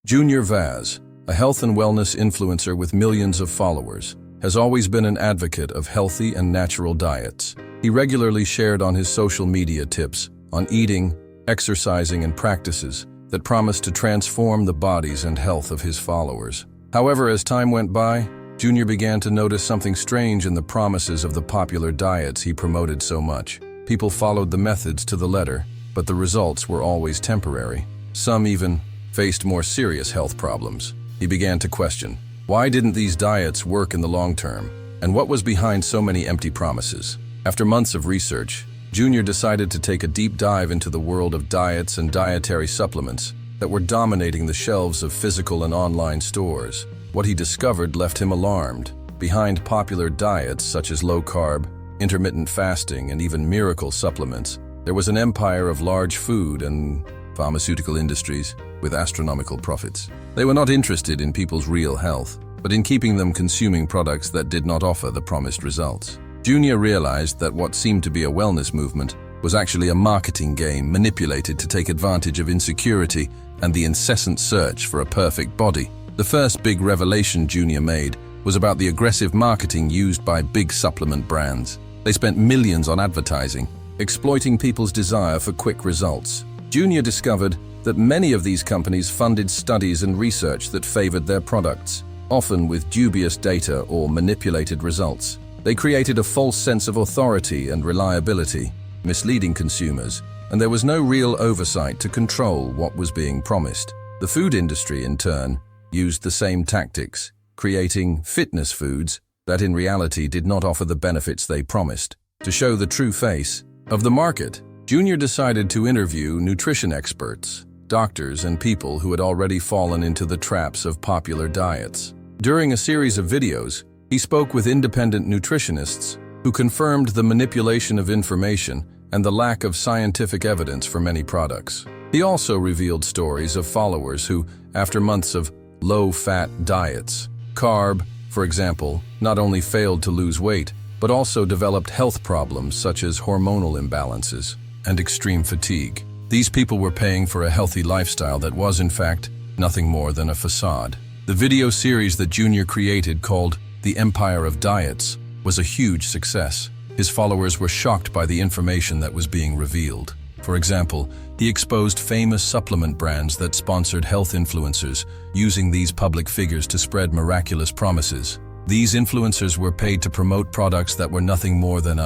Junior Vaz, a health and wellness influencer with millions of followers, has always been an advocate of healthy and natural diets. He regularly shared on his social media tips on eating, exercising, and practices that promised to transform the bodies and health of his followers. However, as time went by, Junior began to notice something strange in the promises of the popular diets he promoted so much. People followed the methods to the letter, but the results were always temporary. Some even faced more serious health problems. He began to question, why didn't these diets work in the long term? And what was behind so many empty promises? After months of research, Junior decided to take a deep dive into the world of diets and dietary supplements that were dominating the shelves of physical and online stores. What he discovered left him alarmed. Behind popular diets such as low-carb, intermittent fasting, and even miracle supplements, there was an empire of large food and pharmaceutical industries with astronomical profits. They were not interested in people's real health, but in keeping them consuming products that did not offer the promised results. Junior realized that what seemed to be a wellness movement was actually a marketing game manipulated to take advantage of insecurity and the incessant search for a perfect body. The first big revelation Junior made was about the aggressive marketing used by big supplement brands. They spent millions on advertising, exploiting people's desire for quick results. Junior discovered that many of these companies funded studies and research that favored their products, often with dubious data or manipulated results. They created a false sense of authority and reliability, misleading consumers, and there was no real oversight to control what was being promised. The food industry, in turn, used the same tactics, creating fitness foods that in reality did not offer the benefits they promised. To show the true face of the market, Junior decided to interview nutrition experts, doctors, and people who had already fallen into the traps of popular diets. During a series of videos, he spoke with independent nutritionists who confirmed the manipulation of information and the lack of scientific evidence for many products. He also revealed stories of followers who, after months of low-fat diets, carb, for example, not only failed to lose weight, but also developed health problems such as hormonal imbalances and extreme fatigue. These people were paying for a healthy lifestyle that was, in fact, nothing more than a facade. The video series that Junior created, called The Empire of Diets, was a huge success. His followers were shocked by the information that was being revealed. For example, he exposed famous supplement brands that sponsored health influencers, using these public figures to spread miraculous promises. These influencers were paid to promote products that were nothing more than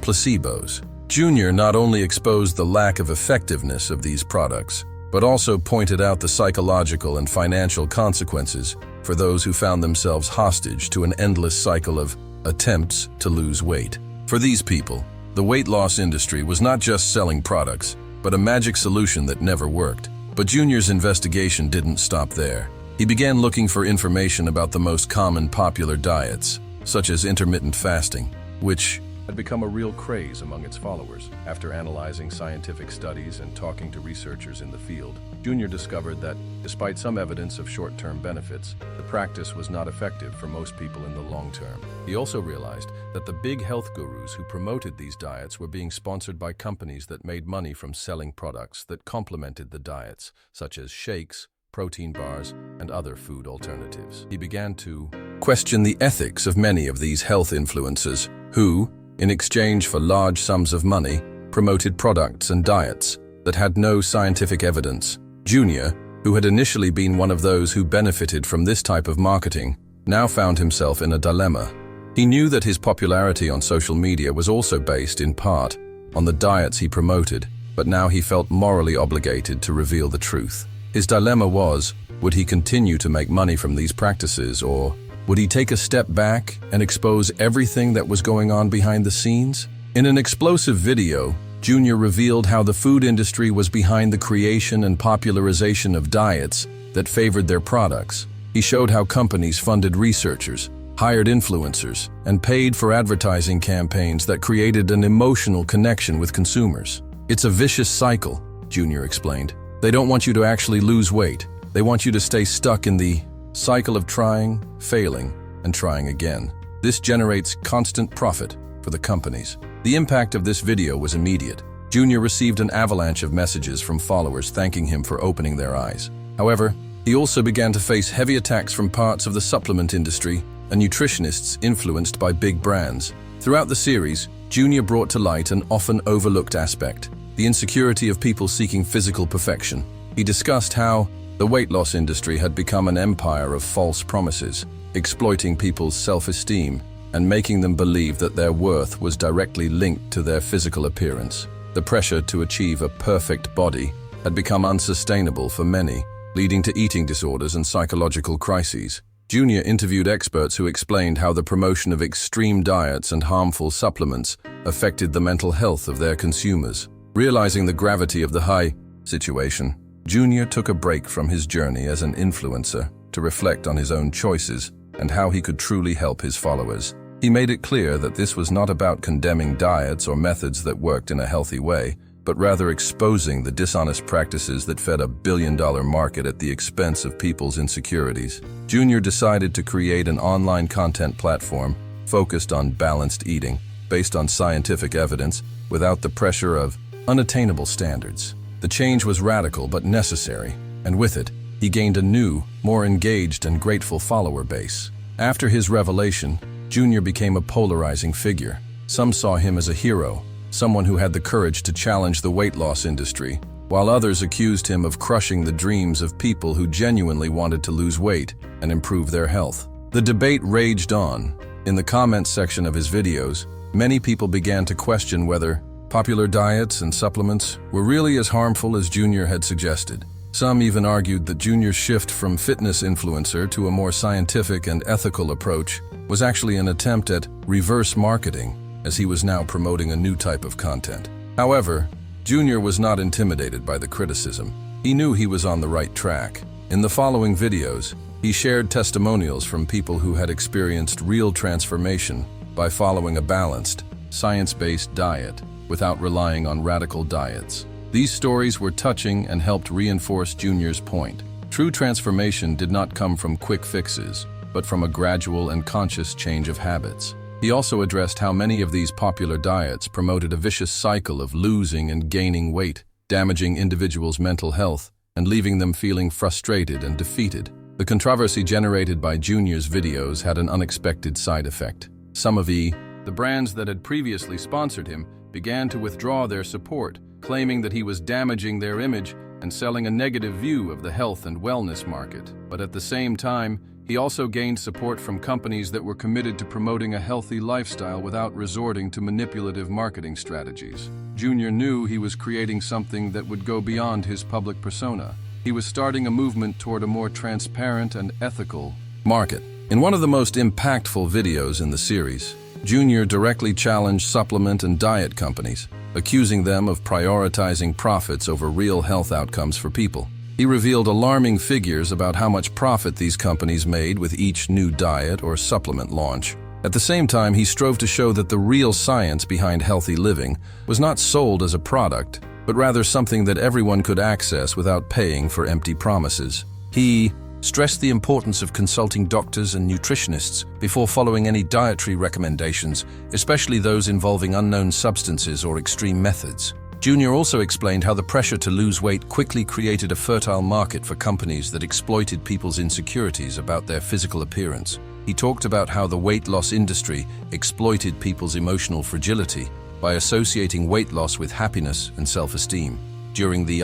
placebos. Junior not only exposed the lack of effectiveness of these products, but also pointed out the psychological and financial consequences for those who found themselves hostage to an endless cycle of attempts to lose weight. For these people, the weight loss industry was not just selling products, but a magic solution that never worked. But Junior's investigation didn't stop there. He began looking for information about the most common popular diets, such as intermittent fasting, which had become a real craze among its followers. After analyzing scientific studies and talking to researchers in the field, Junior discovered that, despite some evidence of short-term benefits, the practice was not effective for most people in the long term. He also realized that the big health gurus who promoted these diets were being sponsored by companies that made money from selling products that complemented the diets, such as shakes, protein bars, and other food alternatives. He began to question the ethics of many of these health influencers who, in exchange for large sums of money, promoted products and diets that had no scientific evidence. Junior, who had initially been one of those who benefited from this type of marketing, now found himself in a dilemma. He knew that his popularity on social media was also based, in part, on the diets he promoted, but now he felt morally obligated to reveal the truth. His dilemma was, would he continue to make money from these practices, or would he take a step back and expose everything that was going on behind the scenes? In an explosive video, Junior revealed how the food industry was behind the creation and popularization of diets that favored their products. He showed how companies funded researchers, hired influencers, and paid for advertising campaigns that created an emotional connection with consumers. It's a vicious cycle, Junior explained. They don't want you to actually lose weight. They want you to stay stuck in the cycle of trying, failing, and trying again. This generates constant profit for the companies. The impact of this video was immediate. Junior received an avalanche of messages from followers thanking him for opening their eyes. However, He also began to face heavy attacks from parts of the supplement industry and nutritionists influenced by big brands. Throughout the series, Junior brought to light an often overlooked aspect, the insecurity of people seeking physical perfection. He discussed how the weight loss industry had become an empire of false promises, exploiting people's self-esteem and making them believe that their worth was directly linked to their physical appearance. The pressure to achieve a perfect body had become unsustainable for many, leading to eating disorders and psychological crises. Junior interviewed experts who explained how the promotion of extreme diets and harmful supplements affected the mental health of their consumers. Realizing the gravity of the high situation, Junior took a break from his journey as an influencer to reflect on his own choices and how he could truly help his followers. He made it clear that this was not about condemning diets or methods that worked in a healthy way, but rather exposing the dishonest practices that fed a billion-dollar market at the expense of people's insecurities. Junior decided to create an online content platform focused on balanced eating, based on scientific evidence, without the pressure of unattainable standards. The change was radical but necessary, and with it, he gained a new, more engaged and grateful follower base. After his revelation, Junior became a polarizing figure. Some saw him as a hero, someone who had the courage to challenge the weight loss industry, while others accused him of crushing the dreams of people who genuinely wanted to lose weight and improve their health. The debate raged on. In the comments section of his videos, many people began to question whether popular diets and supplements were really as harmful as Junior had suggested. Some even argued that Junior's shift from fitness influencer to a more scientific and ethical approach was actually an attempt at reverse marketing, as he was now promoting a new type of content. However, Junior was not intimidated by the criticism. He knew he was on the right track. In the following videos, he shared testimonials from people who had experienced real transformation by following a balanced, science-based diet without relying on radical diets. These stories were touching and helped reinforce Junior's point. True transformation did not come from quick fixes, but from a gradual and conscious change of habits. He also addressed how many of these popular diets promoted a vicious cycle of losing and gaining weight, damaging individuals' mental health and leaving them feeling frustrated and defeated. The controversy generated by Junior's videos had an unexpected side effect. Some of the brands that had previously sponsored him began to withdraw their support, claiming that he was damaging their image and selling a negative view of the health and wellness market. But at the same time, he also gained support from companies that were committed to promoting a healthy lifestyle without resorting to manipulative marketing strategies. Junior knew he was creating something that would go beyond his public persona. He was starting a movement toward a more transparent and ethical market. In one of the most impactful videos in the series, Junior directly challenged supplement and diet companies, accusing them of prioritizing profits over real health outcomes for people. He revealed alarming figures about how much profit these companies made with each new diet or supplement launch. At the same time, he strove to show that the real science behind healthy living was not sold as a product, but rather something that everyone could access without paying for empty promises. He stressed the importance of consulting doctors and nutritionists before following any dietary recommendations, especially those involving unknown substances or extreme methods. Junior also explained how the pressure to lose weight quickly created a fertile market for companies that exploited people's insecurities about their physical appearance. He talked about how the weight loss industry exploited people's emotional fragility by associating weight loss with happiness and self-esteem. During the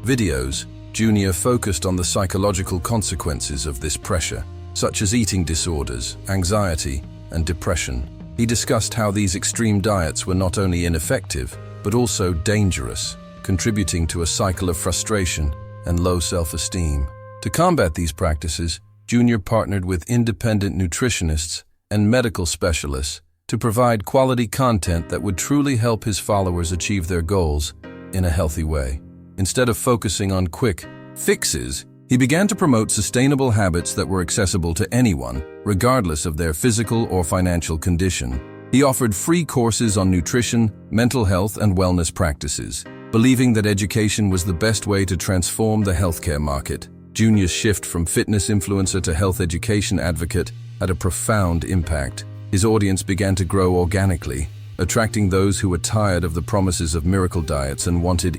videos, Junior focused on the psychological consequences of this pressure, such as eating disorders, anxiety, and depression. He discussed how these extreme diets were not only ineffective, but also dangerous, contributing to a cycle of frustration and low self-esteem. To combat these practices, Junior partnered with independent nutritionists and medical specialists to provide quality content that would truly help his followers achieve their goals in a healthy way. Instead of focusing on quick fixes, he began to promote sustainable habits that were accessible to anyone, regardless of their physical or financial condition. He offered free courses on nutrition, mental health, and wellness practices, believing that education was the best way to transform the healthcare market. Junior's shift from fitness influencer to health education advocate had a profound impact. His audience began to grow organically, attracting those who were tired of the promises of miracle diets and wanted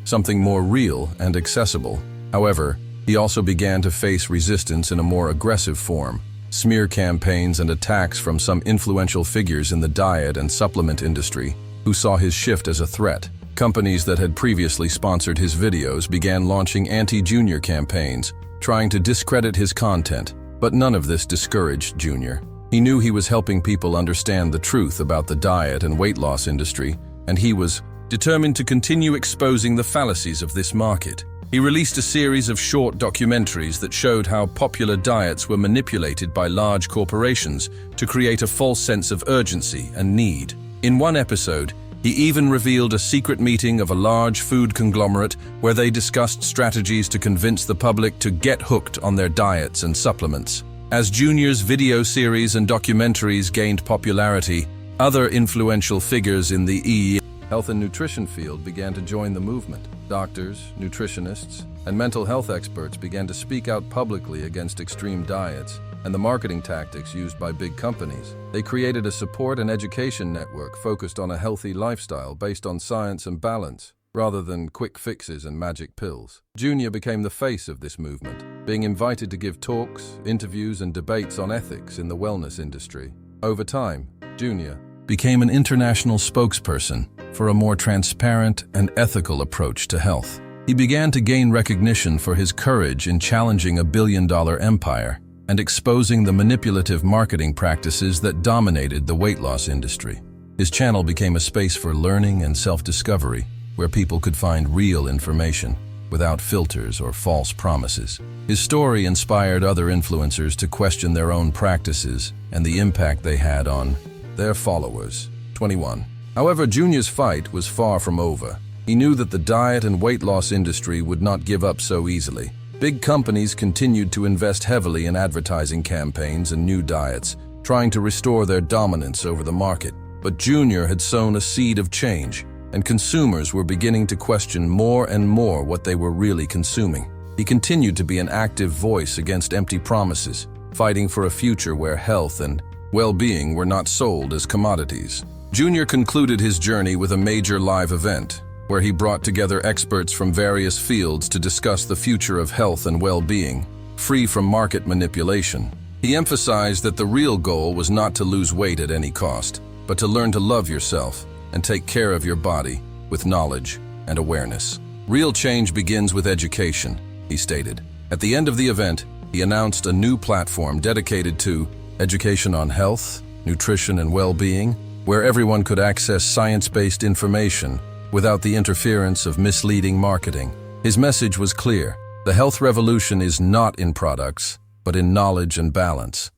something more real and accessible. However, He also began to face resistance in a more aggressive form. Smear campaigns and attacks from some influential figures in the diet and supplement industry who saw his shift as a threat. Companies that had previously sponsored his videos began launching anti-Junior campaigns, trying to discredit his content, but none of this discouraged Junior. He knew he was helping people understand the truth about the diet and weight loss industry, and he was determined to continue exposing the fallacies of this market. He released a series of short documentaries that showed how popular diets were manipulated by large corporations to create a false sense of urgency and need. In one episode, he even revealed a secret meeting of a large food conglomerate where they discussed strategies to convince the public to get hooked on their diets and supplements. As Junior's video series and documentaries gained popularity, other influential figures in the health and nutrition field began to join the movement. Doctors, nutritionists, and mental health experts began to speak out publicly against extreme diets and the marketing tactics used by big companies. They created a support and education network focused on a healthy lifestyle based on science and balance, rather than quick fixes and magic pills. Junior became the face of this movement, being invited to give talks, interviews, and debates on ethics in the wellness industry. Over time, Junior became an international spokesperson for a more transparent and ethical approach to health. He began to gain recognition for his courage in challenging a billion-dollar empire and exposing the manipulative marketing practices that dominated the weight loss industry. His channel became a space for learning and self-discovery, where people could find real information without filters or false promises. His story inspired other influencers to question their own practices and the impact they had on their followers. 21. However, Junior's fight was far from over. He knew that the diet and weight loss industry would not give up so easily. Big companies continued to invest heavily in advertising campaigns and new diets, trying to restore their dominance over the market. But Junior had sown a seed of change, and consumers were beginning to question more and more what they were really consuming. He continued to be an active voice against empty promises, fighting for a future where health and well-being were not sold as commodities. Junior concluded his journey with a major live event, where he brought together experts from various fields to discuss the future of health and well-being, free from market manipulation. He emphasized that the real goal was not to lose weight at any cost, but to learn to love yourself and take care of your body with knowledge and awareness. Real change begins with education, he stated. At the end of the event, he announced a new platform dedicated to education on health, nutrition, and well-being, where everyone could access science-based information without the interference of misleading marketing. His message was clear: the health revolution is not in products, but in knowledge and balance.